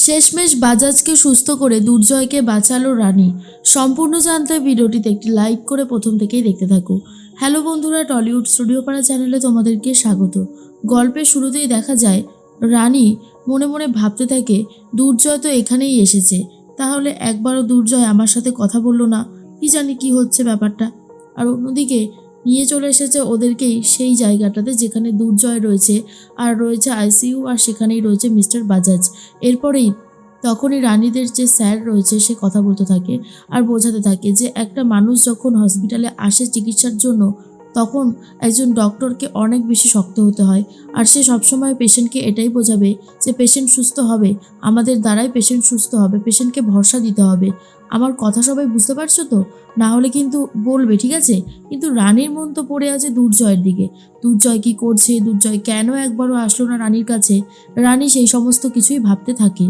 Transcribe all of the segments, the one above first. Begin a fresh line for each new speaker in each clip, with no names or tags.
শেষমেশ বাজাজকে সুস্থ করে দুর্জয়কে বাঁচালো রানী। সম্পূর্ণ জানতে ভিডিওটিতে একটি লাইক করে প্রথম থেকেই দেখতে থাকো। হ্যালো বন্ধুরা, টলিউড স্টুডিও পাড়া চ্যানেলে তোমাদেরকে স্বাগত। গল্পের শুরুতেই দেখা যায় রানী মনে মনে ভাবতে থাকে, দুর্জয় তো এখানেই এসেছে, তাহলে একবারও দুর্জয় আমার সাথে কথা বললো না, কি জানি কি হচ্ছে ব্যাপারটা। আর অন্যদিকে নিয়ে চলে এসেছে ওদেরকেই সেই জায়গাটাতে যেখানে দুর্জয় রয়েছে, আর রয়েছে আইসিইউ, আর সেখানেই রয়েছে মিস্টার বাজাজ। এরপরেই তখনই রানীদের যে স্যার রয়েছে সে কথা বলতে থাকে আর বোঝাতে থাকে যে একটা মানুষ যখন হসপিটালে আসে চিকিৎসার জন্য, তখন একজন ডক্টরকে অনেক বেশি শক্ত হতে হয়। আর সে সবসময় পেশেন্টকে এটাই বোঝাবে যে পেশেন্ট সুস্থ হবে, আমাদের দ্বারাই পেশেন্ট সুস্থ হবে, পেশেন্টকে ভরসা দিতে হবে। আমার কথা সবাই বুঝতে পারছো তো? না হলে কিন্তু বলবে, ঠিক আছে? কিন্তু রানীর মন তো পড়ে আছে দুর্জয়ের দিকে। দুর্জয় কি করছে, দুর্জয় কেন একবারও আসলো না রানীর কাছে, রানী সেই সমস্ত কিছুই ভাবতে থাকে।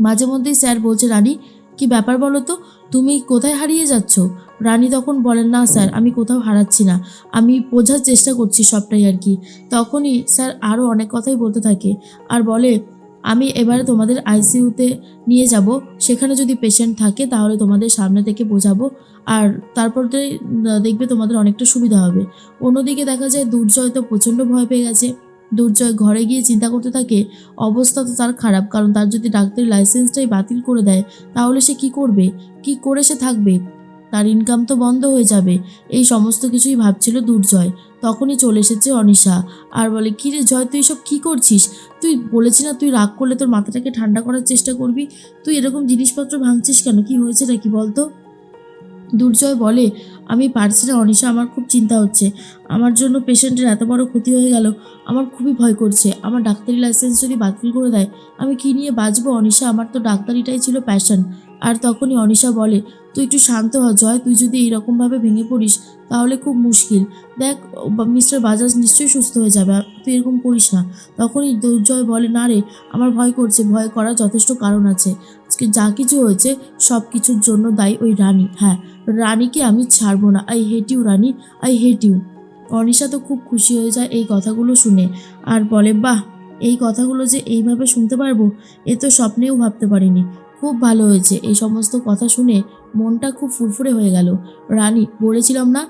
মাঝে মধ্যেই স্যার বলছে, রানী কি ব্যাপার বলো তো, তুমি কোথায় হারিয়ে যাচ্ছ? রানী তখন বলেন, না স্যার আমি কোথাও হারাচ্ছি না, আমি বোঝার চেষ্টা করছি সবটাই আর কি। তখনই স্যার আরও অনেক কথাই বলতে থাকে আর বলে, আমি এবারে তোমাদের আইসিইউতে নিয়ে যাব, সেখানে যদি পেশেন্ট থাকে তাহলে তোমাদের সামনে থেকে বোঝাবো, আর তারপরে দেখবে তোমাদের অনেকটা সুবিধা হবে। অন্যদিকে দেখা যায় দুর্জয় তো প্রচণ্ড ভয় পেয়ে গেছে। দুর্জয় ঘরে গিয়ে চিন্তা করতে থাকে, অবস্থা তো তার খারাপ, কারণ তার যদি ডাক্তারি লাইসেন্সটাই বাতিল করে দেয় তাহলে সে কি করবে, কি করে সে থাকবে, তার ইনকাম তো বন্ধ হয়ে যাবে। এই সমস্ত কিছুই ভাবছিল দুর্জয়। তখনই চলে এসেছে অনিশা আর বলে, কী রে জয়, তুই সব কী করছিস? তুই বলেছি না তুই রাগ করলে তোর মাথাটাকে ঠান্ডা করার চেষ্টা করবি, তুই এরকম জিনিসপত্র ভাঙছিস কেন, কি হয়েছে নাকি বলতো? দুর্জয় বলে, আমি পারছি না অনিশা, আমার খুব চিন্তা হচ্ছে, আমার জন্য পেশেন্টের এত বড় ক্ষতি হয়ে গেল, আমার খুবই ভয় করছে, আমার ডাক্তারি লাইসেন্স যদি বাতিল করে দেয় আমি কি নিয়ে বাঁচবো অনিশা, আমার তো ডাক্তারিটাই ছিল প্যাশন। আর তখনই অনিশা বলে, তুই একটু শান্ত হ জয়, তুই যদি এইরকমভাবে ভেঙে পড়িস তাহলে খুব মুশকিল, দেখ মিস্টার বাজাজ নিশ্চয়ই সুস্থ হয়ে যাবে, তুই এরকম করিস না। তখনই দুর্জয় বলে, না রে, আমার ভয় করছে, ভয় করার যথেষ্ট কারণ আছে, আজকে যা কিছু হয়েছে সব কিছুর জন্য দায়ী ওই রানী। হ্যাঁ, রানীকে আমি ছাড়বো না, I hate you Rani, I hate you. Anisha তো খুব খুশি হয়ে যায় এই কথাগুলো শুনে আর বলে, বাহ, এই কথাগুলো যে এইভাবে শুনতে পারবো এ তো স্বপ্নেও ভাবতে পারিনি, খুব ভালো হয়েছে। এই সমস্ত কথা শুনে মনটা খুব ফুরফুরে হয়ে গেল। রানী, বলেছিলাম না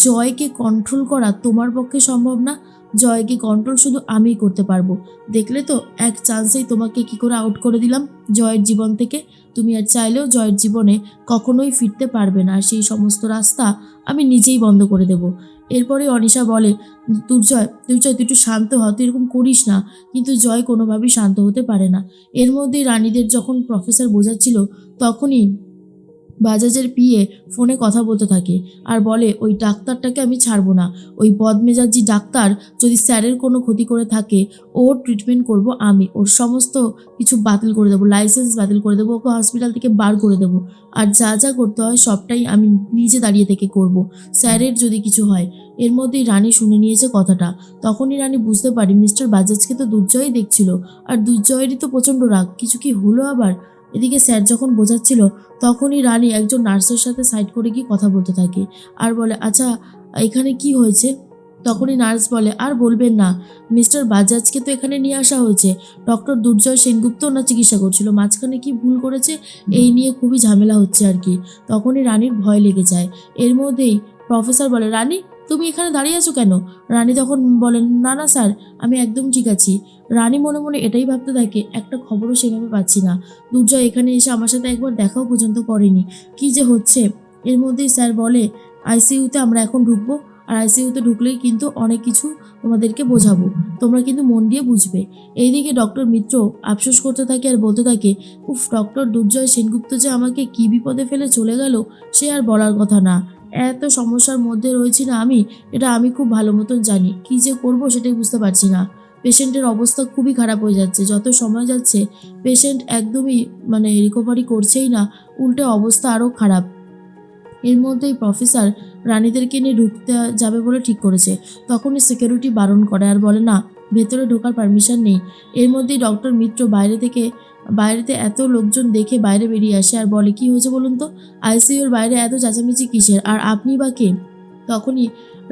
জয়কে কন্ট্রোল করা তোমার পক্ষে সম্ভব না, জয়কে কন্ট্রোল শুধু আমিই করতে পারবো। দেখলে তো এক চান্সেই তোমাকে কি করে আউট করে দিলাম জয়ের জীবন থেকে। তুমি আর চাইলেও জয়ের জীবনে কখনোই ফিরতে পারবে না, আর সেই সমস্ত রাস্তা আমি নিজেই বন্ধ করে দেব। এরপরে অনিশা বলে, দুর্জয় দুর্জয় তুই একটু শান্ত হ, তুই এরকম করিস না। কিন্তু জয় কোনোভাবেই শান্ত হতে পারে না। এর মধ্যেই রানীদের যখন প্রফেসর বোঝাচ্ছিল, তখনই বাজাজের পিএ ফোনে কথা বলতে থাকে আর বলে, ওই ডাক্তারটাকে আমি ছাড়বো না, ওই বদমেজাজি ডাক্তার যদি স্যারের কোনো ক্ষতি করে থাকে ওর ট্রিটমেন্ট করব আমি, ওর সমস্ত কিছু বাতিল করে দেবো, লাইসেন্স বাতিল করে দেবো, ওকে হসপিটাল থেকে বার করে দেবো, আর যা যা করতে হয় সবটাই আমি নিজে দাঁড়িয়ে থেকে করব, স্যারের যদি কিছু হয়। এর মধ্যেই রানী শুনে নিয়েছে কথাটা। তখনই রানী বুঝতে পারি মিস্টার বাজাজকে তো দুর্জয়ই দেখছিল, আর দুর্জয়েরই তো প্রচণ্ড রাগ, কিছু কি হলো আবার। এদিকে স্যার যখন বোঝাচ্ছিল তখনই রানী একজন নার্সের সাথে সাইড করে গিয়ে কথা বলতে থাকে আর বলে, আচ্ছা এখানে কি হয়েছে? তখনই নার্স বলে, আর বলবেন না, মিস্টার বাজাজকে তো এখানে নিয়ে আসা হয়েছে, ডক্টর দুর্জয় সেনগুপ্ত ওনার চিকিৎসা করছিল, মাঝখানে কি ভুল করেছে এই নিয়ে খুবই ঝামেলা হচ্ছে আর কি। তখনই রানীর ভয় লেগে যায়। এর মধ্যেই প্রফেসর বলে, রানী তুমি এখানে দাঁড়িয়ে আছো কেন? রানী তখন বলেন, না না স্যার, আমি একদম ঠিক আছি। রানী মনে মনে এটাই ভাবতে থাকে, একটা খবরও সেভাবে পাচ্ছি না, দুর্জয় এখানে এসে আমার সাথে একবার দেখাও পর্যন্ত করেনি, কি যে হচ্ছে। এর মধ্যেই স্যার বলে, আইসিইউতে আমরা এখন ঢুকবো, আর আইসিইউতে ঢুকলেই কিন্তু অনেক কিছু তোমাদেরকে বোঝাবো, তোমরা কিন্তু মন দিয়ে বুঝবে। এইদিকে ডক্টর মিত্র আফসোস করতে থাকে আর বলতে থাকে, উফ, ডক্টর দুর্জয় সেনগুপ্ত যে আমাকে কি বিপদে ফেলে চলে গেল সে আর বলার কথা না, এত সমস্যার মধ্যে রয়েছি না আমি, এটা আমি খুব ভালো মতন জানি, কি যে করব সেটাই বুঝতে পারছি না। পেশেন্টের অবস্থা খুবই খারাপ হয়ে যাচ্ছে, যত সময় যাচ্ছে পেশেন্ট একদমই রিকভারি করছেই না, উল্টে অবস্থা আরও খারাপ। এর মধ্যেই প্রফেসর রানীদেরকে নিয়ে ঢুকতে যাবে বলে ঠিক করেছে। তখনই সিকিউরিটি বারণ করে আর বলে, না, ভেতরে ঢোকার পারমিশন নেই। এর মধ্যেই ডক্টর মিত্র বাইরেতে এত লোকজন দেখে বাইরে বেরিয়ে আসে আর বলে, কি হয়েছে বলুন তো, আইসিইউর বাইরে এত চেঁচামেচি কিসের, আর আপনি বা কে? তখনই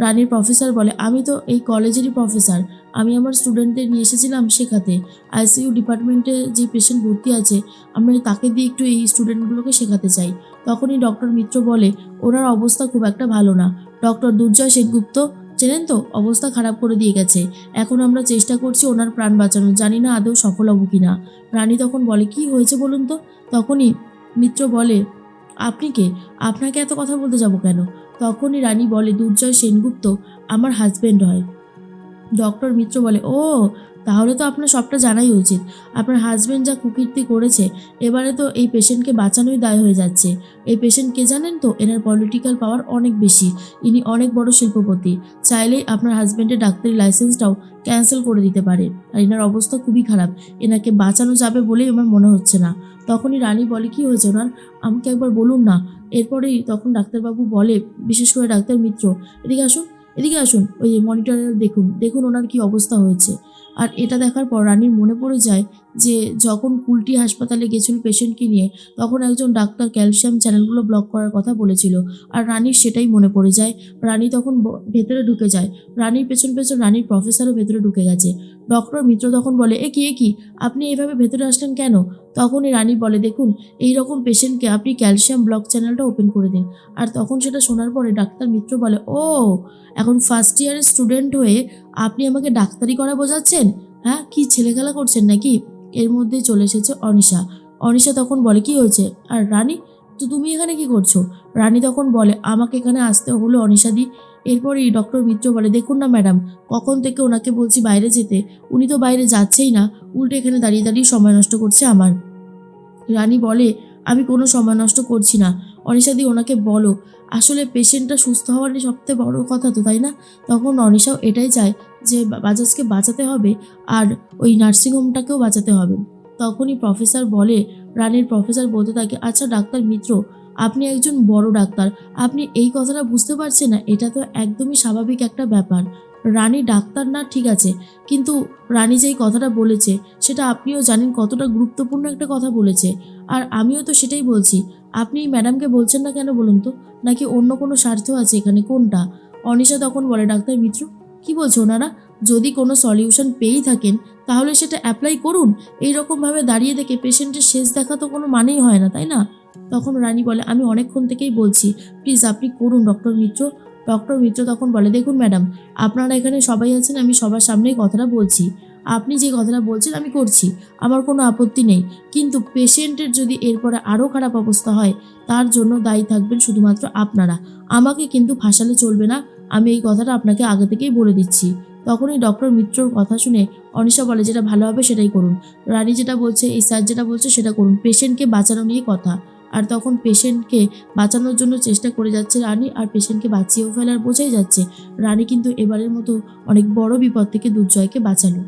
রানীর প্রফেসর বলে, আমি তো এই কলেজেরই প্রফেসর, আমি আমার স্টুডেন্টদের নিয়ে এসেছিলাম শেখাতে। আইসিইউ ডিপার্টমেন্টে যে পেশেন্ট ভর্তি আছে আমি তাকে দিয়ে একটু এই স্টুডেন্টগুলোকে শেখাতে চাই। তখনই ডক্টর মিত্র বলে ওনার অবস্থা খুব একটা ভালো না। ডক্টর দুর্জয় সেনগুপ্ত চেনেন তো, অবস্থা খারাপ করে দিয়ে গেছে। এখন আমরা চেষ্টা করছি ওনার প্রাণ বাঁচানোর, জানি না আদৌ সফল হব কিনা। রানী তখন বলে কি হয়েছে বলুন তো। তখনই মিত্র বলে আপনি কে, আপনাকে এত কথা বলতে যাব কেন। তখনই রানী বলে দুর্জয় সেনগুপ্ত আমার হাজবেন্ড হয়। ডক্টর মিত্র বলে ও, তাহলে তো আপনার সবটা জানাই উচিত। আপনার হাজবেন্ড যা কুকীর্তি করেছে, এবারে তো এই পেশেন্টকে বাঁচানোই দায় হয়ে যাচ্ছে। এই পেশেন্ট কে জানেন তো, এনার পলিটিক্যাল পাওয়ার অনেক বেশি। ইনি অনেক বড় শিল্পপতি, চাইলেই আপনার হাজবেন্ডের ডাক্তারি লাইসেন্সটাও ক্যান্সেল করে দিতে পারে। আর এনার অবস্থা খুবই খারাপ, এনাকে বাঁচানো যাবে বলেই আমার মনে হচ্ছে না। তখনই রানী বলে কি হয়েছে ওনার, আমাকে একবার বলুন না। এরপরেই তখন ডাক্তারবাবু বলে, বিশেষ করে ডাক্তার মিত্র এদিকে আসুন, এদিকে আসুন, ওই মনিটরে দেখুন দেখুন ওনার কি অবস্থা হয়েছে। আর এটা দেখার পর রানীর মনে পড়ে যায় যে যখন কুলটি হাসপাতালে গেছিল পেশেন্টকে নিয়ে, তখন একজন ডাক্তার ক্যালসিয়াম চ্যানেলগুলো ব্লক করার কথা বলেছিল। আর রানীর সেটাই মনে পড়ে যায়। রানী তখন ভেতরে ঢুকে যায়। রানীর পেছন পেছন রানীর প্রফেসরও ভেতরে ঢুকে গেছে। ডক্টর মিত্র তখন বলে এ কি আপনি এভাবে ভেতরে আসলেন কেন। তখনই রানী বলে দেখুন, এই রকম পেশেন্টকে আপনি ক্যালসিয়াম ব্লক চ্যানেলটা ওপেন করে দিন। আর তখন সেটা শোনার পরে ডাক্তার মিত্র বলে ও, এখন ফার্স্ট ইয়ারের স্টুডেন্ট হয়ে আপনি আমাকে ডাক্তারি করা বোঝাচ্ছেন, হ্যাঁ কি ছেলেখেলা করছেন নাকি। এর মধ্যেই চলে এসেছে অনিশা। অনিশা তখন বলে কি হয়েছে, আর রানী তো তুমি এখানে কি করছো। রানী তখন বলে আমাকে এখানে আসতে হলো অনিশাদি। এরপরই ডক্টর মিত্র বলে দেখুন না ম্যাডাম, কখন থেকে ওনাকে বলছি বাইরে যেতে, উনি তো বাইরে যাচ্ছেই না, উল্টে এখানে দাঁড়িয়ে দাঁড়িয়ে সময় নষ্ট করছে আমার। রানী বলে আমি কোনো সময় নষ্ট করছি না, অনিশাদি ওনাকে বলো, আসলে পেশেন্টটা সুস্থ হওয়ারই সবথেকে বড় কথা তো, তাই না। তখন অনিশাও এটাই চায় যে বাজাজকে বাঁচাতে হবে আর ওই নার্সিংহোমটাকেও বাঁচাতে হবে। তখনই প্রফেসর বলে, রানীর প্রফেসর বলতে থাকে আচ্ছা ডাক্তার মিত্র, আপনি একজন বড় ডাক্তার, আপনি এই কথাটা বুঝতে পারছেন না, এটা তো একদমই স্বাভাবিক একটা ব্যাপার। রানী ডাক্তার না ঠিক আছে, কিন্তু রানী যেই কথাটা বলেছে সেটা আপনিও জানেন কতটা গুরুত্বপূর্ণ একটা কথা বলেছে। আর আমিও তো সেটাই বলছি, আপনি ম্যাডামকে বলছেন না কেন বলুন তো, নাকি অন্য কোনো স্বার্থ আছে এখানে, কোনটা। অনিশা তখন বলে ডাক্তার মিত্র কি বলছে ওনারা, যদি কোনো সলিউশন পেয়েই থাকেন তাহলে সেটা অ্যাপ্লাই করুন, এইরকমভাবে দাঁড়িয়ে থেকে পেশেন্টের শেষ দেখা তো কোনো মানেই হয় না, তাই না। তখন রানী বলে আমি অনেকক্ষণ থেকেই বলছি, প্লিজ আপনি করুন ডক্টর মিত্র। ডক্টর মিত্র তখন বলে দেখুন ম্যাডাম, আপনারা এখানে সবাই আছেন, আমি সবার সামনেই কথাটা বলছি, আপনি যে কথাটা বলছেন আমি করছি, আমার কোনো আপত্তি নেই, কিন্তু পেশেন্টের যদি এরপরে আরও খারাপ অবস্থা হয় তার জন্য দায়ী থাকবেন শুধুমাত্র আপনারা, আমাকে কিন্তু ফাঁসালে চলবে না, আমি এই কথাটা আপনাকে আগে থেকেই বলে দিচ্ছি। তখনই ডক্টর মিত্রর কথা শুনে অনিশা বলে যেটা ভালো হবে সেটাই করুন, রানী যেটা বলছে, এই স্যার যেটা বলছে সেটা করুন, পেশেন্টকে বাঁচানো নিয়ে কথা। আর তখন পেশেন্টকে বাঁচানোর জন্য চেষ্টা করে যাচ্ছে রানী, আর পেশেন্টকে বাঁচিয়েও ফেলার বোঝাই যাচ্ছে রানী কিন্তু এবারের মতো অনেক বড় বিপদ থেকে দুর্জয়কে বাঁচালো।